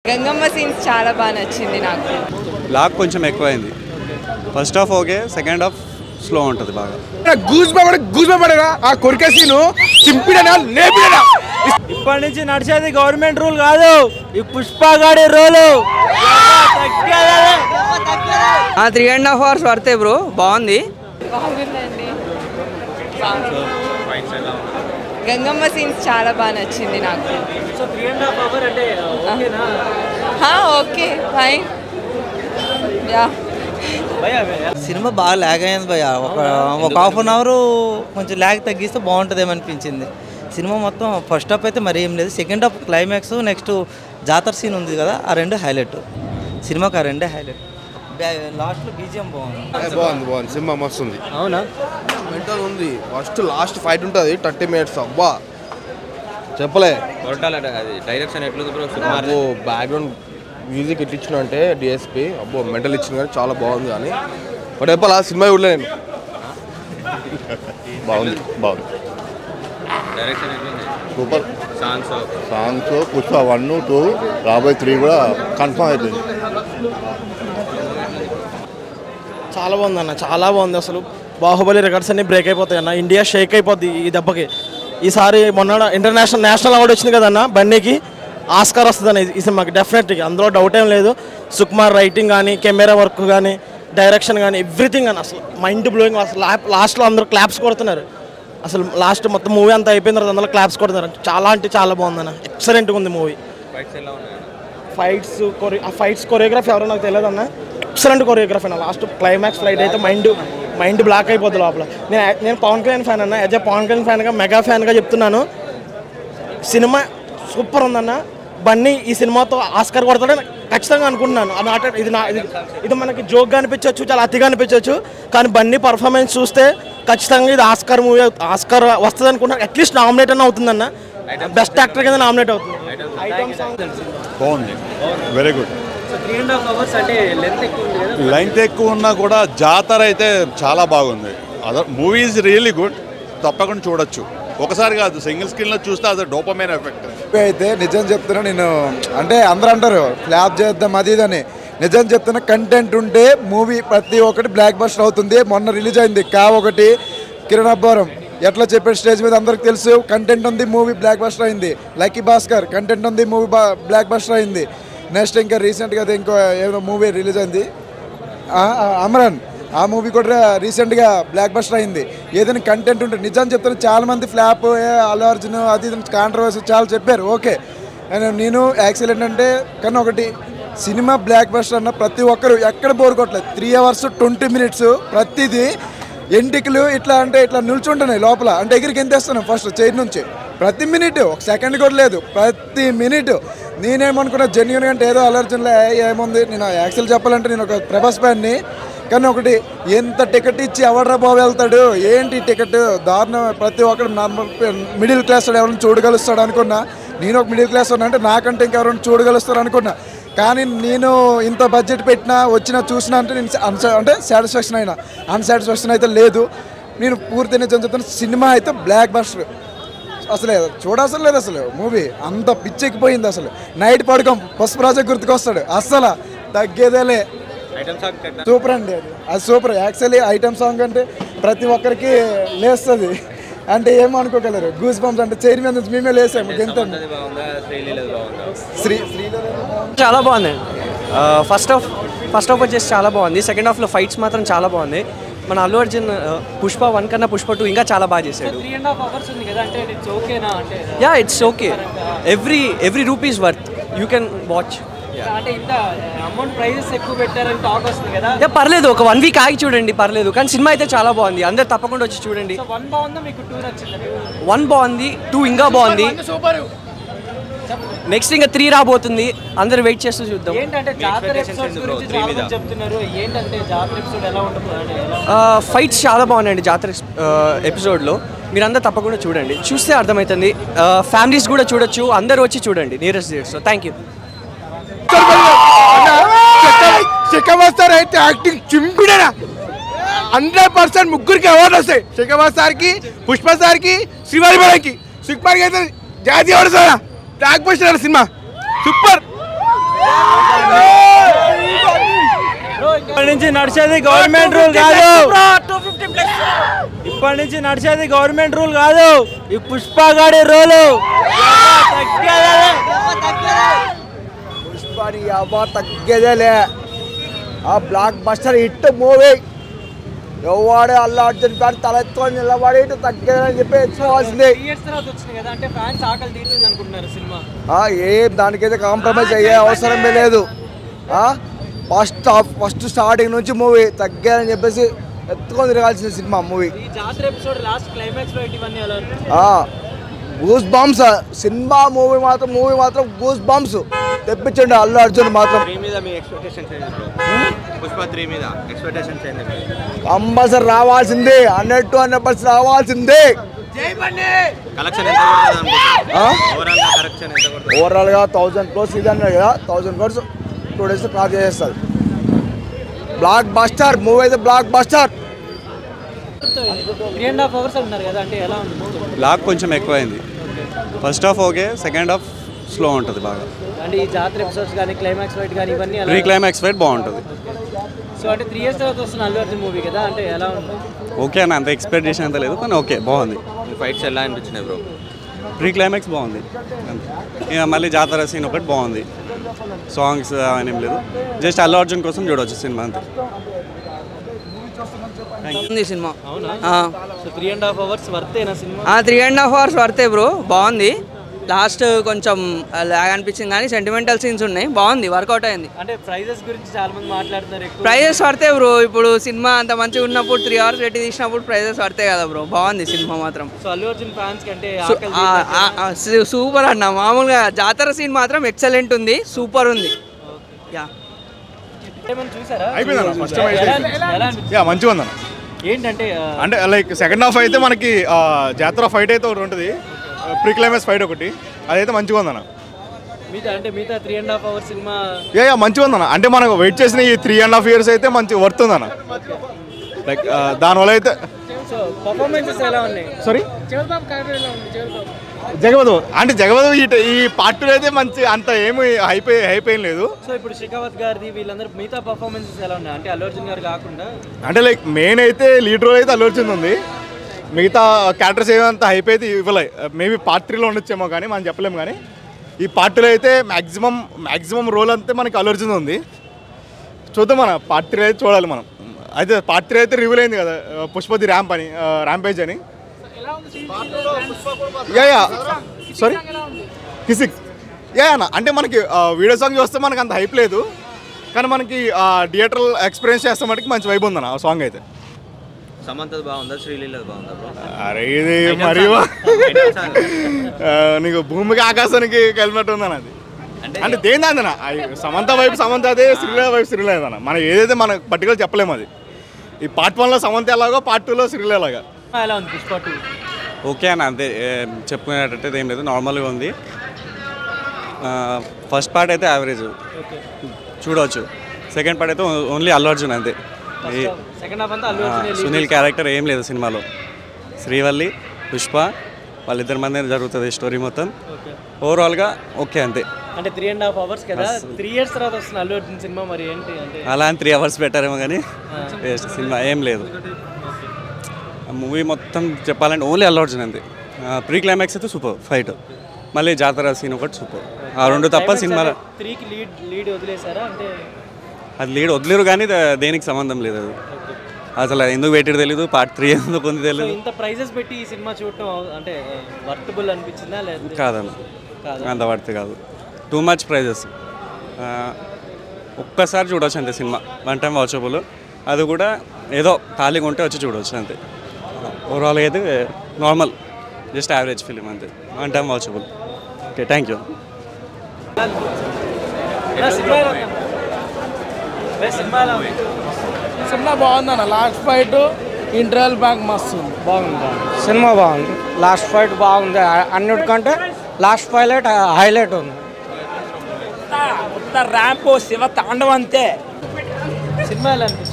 Gangamma scenes చాలా బాగా నచ్చింది నాకు. లాగ్ కొంచెం ఎక్కువైంది. First half okay, second half slow ఉంటుంది బాగా. గూస్ పడగా ఆ కొరికే సీను చింపిడనా లేపిడనా. ఇప్పటి నుంచి నడిచేది గవర్నమెంట్ రూల్ కాదు, ఈ పుష్పగాడి రూలు. 3.5 hours పడితే బ్రో బాగుంది. బాగుందండి. గంగమ్మ సీన్స్ చాలా బాగా నచ్చింది నాకు. సో 3.5 hours అంటే ఓకేనా? Okay fine. యా సినిమా బాగా ల్యాగ్ అయింది భయ్య. ఒక హాఫ్ అన్ అవర్ కొంచెం ల్యాగ్ తగ్గిస్తే బాగుంటుంది ఏమనిపించింది. సినిమా మొత్తం ఫస్ట్ హాఫ్ అయితే మరీ ఏం లేదు. సెకండ్ హాఫ్ క్లైమాక్స్, నెక్స్ట్ జాతర సీన్ ఉంది కదా, ఆ రెండు హైలైట్ సినిమాకి. ఆ రెండే హైలైట్. లాస్ట్లో బీజిఎం బాగుంది. సినిమా మస్తు ఉంది. అవునా? మెంటల్ ఉంది. ఫస్ట్ లాస్ట్ ఫైట్ ఉంటుంది 30 minutes. అబ్బా చెప్పలే. డైరెక్షన్ అబ్బో బ్యాక్గ్రౌండ్ మ్యూజిక్ ఎట్లా ఇచ్చిన అంటే డిఎస్పి అబ్బో మెంటల్ ఇచ్చింది కానీ చాలా బాగుంది. కానీ బట్ చెప్పాలా సినిమా చూడలే నేను. బాగుంది. సూపర్ సాంగ్స్ పుష్ప 1, 2 రాబోయే 3 కూడా కన్ఫర్మ్ అయిపోయింది. చాలా బాగుంది అన్న, చాలా బాగుంది. అసలు బాహుబలి రికార్డ్స్ అన్ని బ్రేక్ అయిపోతాయి అన్న. ఇండియా షేక్ అయిపోద్ది ఈ దెబ్బకి. ఈసారి మొన్న నేషనల్ అవార్డు వచ్చింది కదన్న బన్నీకి, ఆస్కార్ వస్తుంది అన్న ఈ సినిమాకి డెఫినెట్గా, అందులో డౌట్ ఏం లేదు. సుకుమార్ రైటింగ్ కానీ, కెమెరా వర్క్ కానీ, డైరెక్షన్ కానీ, ఎవ్రీథింగ్ అని అసలు మైండ్ బ్లోయింగ్. అసలు లాస్ట్లో అందరూ క్లాప్స్ కొడుతున్నారు. అసలు లాస్ట్ మొత్తం మూవీ అంతా అయిపోయిన తర్వాత అందరూ క్లాప్స్ కొడుతున్నారు. చాలా అంటే చాలా బాగుందన్న, ఎక్సలెంట్గా ఉంది మూవీ. ఫైట్స్ కొరియోగ్రఫీ ఎవరో నాకు తెలియదు అన్న, ఎక్సలెంట్ కొరియోగ్రఫీ అన్న. లాస్ట్ క్లైమాక్స్ ఫ్లైట్ అయితే మైండ్ బ్లాక్ అయిపోద్ది లోపల. నేను పవన్ కళ్యాణ్ ఫ్యాన్ అన్న. యాజ్ ఎ పవన్ కళ్యాణ్ ఫ్యాన్గా, మెగా ఫ్యాన్గా చెప్తున్నాను, సినిమా సూపర్ ఉందన్న. బన్నీ ఈ సినిమాతో ఆస్కార్ కొడతాడని ఖచ్చితంగా అనుకుంటున్నాను. ఇది మనకి జోక్గా అనిపించవచ్చు, చాలా అతిగా అనిపించవచ్చు, కానీ బన్నీ పర్ఫార్మెన్స్ చూస్తే ఖచ్చితంగా ఇది ఆస్కార్ వస్తుంది అనుకుంటున్నాను. అట్లీస్ట్ నామినేట్ అన్న అవుతుందన్న, బెస్ట్ యాక్టర్ కింద నామినేట్ అవుతుంది. బాగుంది, వెరీ గుడ్. 3.5 hours అంటే లెంత్ ఎక్కువ ఉన్నా కూడా జాతర అయితే చాలా బాగుంది. Other movie is really good, తప్పకుండా చూడొచ్చు. ఒకసారి కాదు, సింగిల్ స్క్రీన్లో చూస్తే అది డోపమైన్ ఎఫెక్ట్. అయితే నిజం చెప్తున్నా నేను, అంటే అందరూ అంటారు ఫ్లాప్ చేద్దాం అది ఇదని. నిజం చెప్తున్నా, కంటెంట్ ఉంటే మూవీ ప్రతి ఒక్కటి బ్లాక్ బస్టర్ అవుతుంది. మొన్న రిలీజ్ అయింది ఒకటి కిరణ్ అబ్బవరం, ఎట్లా చెప్పే స్టేజ్ మీద అందరికి తెలుసు. కంటెంట్ ఉంది, మూవీ బ్లాక్ బస్టర్ అయింది. లక్కీ భాస్కర్ కంటెంట్ ఉంది, మూవీ బ్లాక్ బస్టర్ అయింది. నెక్స్ట్ ఇంకా రీసెంట్గా ఇంకో ఏదో మూవీ రిలీజ్ అయింది అమరన్, ఆ మూవీ కూడా రీసెంట్గా బ్లాక్ బస్టర్ అయింది. ఏదైనా కంటెంట్ ఉంటే, నిజం చెప్తాను, చాలామంది ఫ్లాప్ అల్లు అర్జున్ అది కాంట్రవర్సీ చాలా చెప్పారు, ఓకే. నేను యాక్చువల్ ఏంటంటే, కానీ ఒకటి సినిమా బ్లాక్ బస్టర్ అన్న ప్రతి ఒక్కరు ఎక్కడ బోర్ కొట్టలేదు. 3 hours 20 minutes ప్రతిదీ ఎంటికలు ఇట్లా అంటే ఇట్లా నిల్చుంటున్నాయి లోపల, అంటే ఎగిరికి ఎంతేస్తున్నాం ఫస్ట్ చైర్ నుంచి. ప్రతి మినిట్ ఒక సెకండ్ కూడా లేదు, ప్రతి మినిట్. నేనేమనుకున్నా జెన్యున్గా అంటే ఏదో అల్లు అర్జున్లో ఏముంది. నేను యాక్చువల్ చెప్పాలంటే నేను ఒక ప్రభాస్ ఫ్యాన్ని, కానీ ఒకటి ఎంత టికెట్ ఇచ్చి ఎవడ్రా బాబు వెళ్తాడు, ఏంటి టికెట్ దారుణం. ప్రతి ఒక్కరు నార్మల్ మిడిల్ క్లాస్ ఎవరైనా చూడగలుస్తాడు అనుకున్నా. నేను ఒక మిడిల్ క్లాస్ ఉన్నా, అంటే నాకంటే ఇంకెవరైనా చూడగలుస్తారు అనుకున్నా. కానీ నేను ఇంత బడ్జెట్ పెట్టినా వచ్చినా చూసినా అంటే నేను అంటే సాటిస్ఫాక్షన్ అయినా, అన్సాటిస్ఫాక్షన్ అయితే లేదు. నేను పూర్తి నిజం చెప్తాను, సినిమా అయితే బ్లాక్ బస్టర్. అసలే చూడాల్సిన లేదు, అసలు మూవీ అంత పిచ్చెక్కిపోయింది. అసలు నైట్ పడుకోం పుష్పరాజు గుర్తుకొస్తాడు, అస్సలు తగ్గేదేలే. సూపర్ అండి, అది సూపర్. యాక్చువల్లీ ఐటమ్ సాంగ్ అంటే ప్రతి ఒక్కరికి లేస్తుంది, అంటే ఏమనుకోగలరు. గూస్ బంప్స్ అంటే చైర్ మీద నుంచి మేమే లేసాము. ఎంత చాలా బాగుంది. ఫస్ట్ హాఫ్ వచ్చేసి చాలా బాగుంది. సెకండ్ హాఫ్లో ఫైట్స్ మాత్రం చాలా బాగుంది. మన అల్లు అర్జున్ పుష్ప 1 కన్నా పుష్ప 2 ఇంకా చాలా బాగా చేశాడు. 3.5 hours ఉంది కదా, అంటే ఇట్స్ ఓకేనా? అంటే yeah, it's okay. Every rupees worth, you can watch. అంటే ఇంత అమౌంట్ ప్రైజెస్ ఎక్కువ పెట్టారని టాక్ వస్తుంది కదా. యా, పర్లేదు, ఒక 1 week ఆగి చూడండి, పర్లేదు. కానీ సినిమా అయితే చాలా బాగుంది, అందరు తప్పకుండా వచ్చి చూడండి. 1 బాగుందా మీకు? 2 నచ్చిందా? 1 బాగుంది, 2 ఇంకా బాగుంది. నెక్స్ట్ ఇంకా 3 రాబోతుంది, అందరు వెయిట్ చేస్తూ చూద్దాం. ఏంటంటే జాతర ఎపిసోడ్స్ గురించి చాలా మంది చెప్తున్నారు. ఏంటంటే జాతర ఎపిసోడ్ ఎలా ఉంటుంది? ఫైట్స్ చాలా బాగున్నాయండి జాతర ఎపిసోడ్లో. మీరందరూ తప్పకుండా చూడండి, చూస్తే అర్థమవుతుంది. ఫ్యామిలీస్ కూడా చూడొచ్చు, అందరూ వచ్చి చూడండి nearest theatre. So thank you. Shekhar అయితే యాక్టింగ్ చింపిడనా 100%. ముగ్గురికి అవార్డు వస్తాయి, శేఖర్ సార్కి, పుష్ప సార్కి, శ్రీవారి మేడంకి. సుకుమార్కి అయితే జాతీయ award sir. Block buster cinema super. నడిచేది గవర్నమెంట్ రూల్ కాదు. ఇప్పటి నుంచి నడిచేది గవర్నమెంట్ రూల్ కాదు, ఈ పుష్పగాడి రూలు. పుష్పని అవ్వ తగ్గేదేలే. ఆ బ్లాక్ బస్టర్ హిట్ మూవీ. ఎవడే అల్లు అర్జున్ ఫ్యాన్ తలెత్తుకొని నిలబడి తగ్గేదని చెప్పి ఎత్తుకోవాల్సిందే. ఏం దానికైతే కాంప్రమైజ్ అయ్యే అవసరమే లేదు. ఫస్ట్ స్టార్టింగ్ నుంచి మూవీ తగ్గేదని చెప్పేసి ఎత్తుకొని తిరగాల్సిన సినిమా మూవీ. గూస్ బంప్స్ సినిమా మూవీ మాత్రం గూస్ బంప్స్ తెప్పించండి అల్లు అర్జున్ మాత్రం. కంపల్సరీ రావాల్సిందే, 100% రావాల్సిందే. ఓవరాల్ గా 1000 crores ఇది అన్నారు కదా, 1000 crores 2 days క్రాస్ చేసేస్తారు. బ్లాక్ బస్టర్ మూవీ అయితే బ్లాక్ బస్టర్. 3.5 hours అన్నారు కదా, అంటే ఎలా ఉంది? బ్లాక్ కొంచెం ఎక్కువైంది. First half okay, second half slow ఉంటుంది బాగా. అంటే ఈ జాతర ఎపిసోడ్స్ కానీ క్లైమాక్స్ ఫైట్ కానీ ఇవన్నీ ప్రీ క్లైమాక్స్ ఫైట్ బాగుంటుంది. సో అంటే 3 years తర్వాత వస్తున్న అల్లు అర్జున్ మూవీ కదా, అంటే ఎలా ఉంది? ఓకే అన్న, అంత ఎక్స్పెక్టేషన్ అంత లేదు కానీ ఓకే బాగుంది. ఫైట్స్ ఎలా అనిపించినాయి బ్రో? ప్రీ క్లైమాక్స్ బాగుంది, ఇక మళ్ళీ జాతర సీన్ ఒకటి బాగుంది. సాంగ్స్ అవన్నీ ఏం లేదు, జస్ట్ అల్లు అర్జున్ కోసం చూడవచ్చు సినిమా అంతే. సినిమా అవునా? సో 3.5 hours వర్తేనా సినిమా? 3.5 hours వర్తే బ్రో, బాగుంది. లాస్ట్ కొంచెం లాగ్ అనిపించింది కానీ సెంటిమెంటల్ సీన్స్ ఉన్నాయి, బాగుంది, వర్కౌట్ అయింది. అంటే ప్రైజెస్ గురించి చాలా మంది మాట్లాడుతున్నారు. ప్రైజెస్ వర్తే బ్రో, ఇప్పుడు సినిమా అంత మంచిగా ఉన్నప్పుడు 3 hours పెట్టి తీసినప్పుడు ప్రైజెస్ వర్తే కదా బ్రో, బాగుంది సినిమా మాత్రం. సో అల్లు అర్జున్ ఫ్యాన్స్ కంటే సూపర్ అన్న. మామూలుగా జాతర సీన్ మాత్రం ఎక్సలెంట్ ఉంది, సూపర్ ఉంది. యా మంచిగా ఉందన్న. ఏంటంటే అంటే లైక్ సెకండ్ హాఫ్ అయితే మనకి జాతర ఫైట్ అయితే ఒకటి ఉంటుంది, ప్రీ క్లైమాక్స్ ఫైట్ ఒకటి, అదైతే మంచిగా ఉందన్న. మిగతా 3.5 hours సినిమా మంచిగా ఉందన్న. అంటే మనకు వెయిట్ చేసిన ఈ 3.5 years అయితే మంచి వర్త్ ఉందన్న. లైక్ దానివల్ల అయితే పర్ఫార్మెన్సెస్ ఎలా ఉన్నాయి? సారీ జగవధు అంటే జగవధు ఈ పార్ట్ 2 అయితే మంచి అంత ఏమి హైప్ ఏం లేదు. సో ఇప్పుడు షెకావత్ గారిది వీళ్ళందరూ మిగతా పర్ఫార్మెన్సెస్ ఎలా ఉన్నాయి? అంటే అల్లు అర్జున్ గారు కాకుండా అంటే లైక్ మెయిన్ అయితే లీడ్ రోల్ అయితే అల్లు అర్జున్ ఉంది, మిగతా క్యారెక్టర్స్ ఏమంత హైప్ అయితే ఇవ్వలే. మేబీ పార్ట్ 3లో ఉండొచ్చేమో కానీ మనం చెప్పలేము. కానీ ఈ పార్ట్ 2లో అయితే మ్యాక్సిమం రోల్ అంతే మనకి అల్లు అర్జున్ ఉంది. చూద్దాం మన పార్ట్ 3 అయితే చూడాలి మనం. అయితే పార్ట్ 3 అయితే రివీల్ అయింది కదా, పుష్పతి ర్యాంపేజ్ అని. సారీ కిసిక్ అన్న. అంటే మనకి వీడియో సాంగ్ చూస్తే మనకి అంత హైప్ లేదు, కానీ మనకి థియేటర్ ఎక్స్పీరియన్స్ చేస్తే మటుకు మంచి వైబ్ ఉందన్న ఆ సాంగ్ అయితే. సమంతది బాగుందా, శ్రీలీలది బాగుందా బ్రో? అరే ఇది మరి నీకు భూమికి ఆకాశానికి కలిపినట్టు ఉందన్న అది. అంటే దేని అందన సమంత వైపు సమంత అదే, శ్రీలీల వైపు శ్రీలీల అన్న. మనం ఏదైతే మన పర్టికులర్ చెప్పలేము. అది ఈ పార్ట్ 1లో సమంత ఎలాగో పార్ట్ 2లో శ్రీలీల ఎలాగా. ఎలా ఉంది పుష్ప 2? ఓకే అన్న, అంతే చెప్పుకునేటట్టు ఏం లేదు, నార్మల్గా ఉంది. ఫస్ట్ పార్ట్ అయితే యావరేజ్ చూడవచ్చు, సెకండ్ పార్ట్ అయితే ఓన్లీ అల్లు అర్జున్ అంతే. సునీల్ క్యారెక్టర్ ఏం లేదు సినిమాలో. శ్రీవల్లి, పుష్ప వాళ్ళిద్దరి మంది జరుగుతుంది స్టోరీ మొత్తం. ఓవరాల్గా ఓకే అంతే. అంటే 3.5 hours కదా, 3 years తర్వాత వస్తుంది అల్లు అర్జున్ సినిమా, మరి ఏంటి అంటే అలా 3 hours పెట్టారేమో కానీ సినిమా ఏం లేదు. మూవీ మొత్తం చెప్పాలంటే ఓన్లీ అల్లు అర్జున్ అంతే. ప్రీ క్లైమాక్స్ అయితే సూపర్ ఫైట్, మళ్ళీ జాతర సీన్ ఒకటి సూపర్. ఆ రెండు తప్ప సినిమాలో 3కి లీడ్ వదిలేసారా? అంటే అది లీడ్ వదిలేరు కానీ దేనికి సంబంధం లేదు. అది అసలు ఎందుకు పెట్టారు తెలీదు, పార్ట్ 3 ఎందుకు ఉంది తెలియదు. ఇంత ప్రైజెస్ పెట్టి ఈ సినిమా చూడటం అంటే వర్తబుల్ అనిపించిందా? లేదు కాదన్న, అంత వర్త్ కాదు, టూ మచ్ ప్రైజెస్. ఒక్కసారి చూడవచ్చు అంతే సినిమా, 1 time వాచబుల్. అది కూడా ఏదో ఖాళీగా ఉంటే వచ్చి చూడవచ్చు అంతే. ఓవరాల్గా అయితే నార్మల్, జస్ట్ యావరేజ్ ఫిలిం అంతే, 1 time watchable. Okay, thank you. Cinema బాగుందన్న. లాస్ట్ ఫైట్ ఇంటర్వెల్ బ్యాంక్ మస్తు బాగుంది. సినిమా బాగుంది, లాస్ట్ ఫైట్ బాగుంది. అన్నిటికంటే లాస్ట్ హైలైట్ ఉంది. ర్యాంప్ శివ తాండవం అంతే. సినిమా ఎలా అనిపించింది?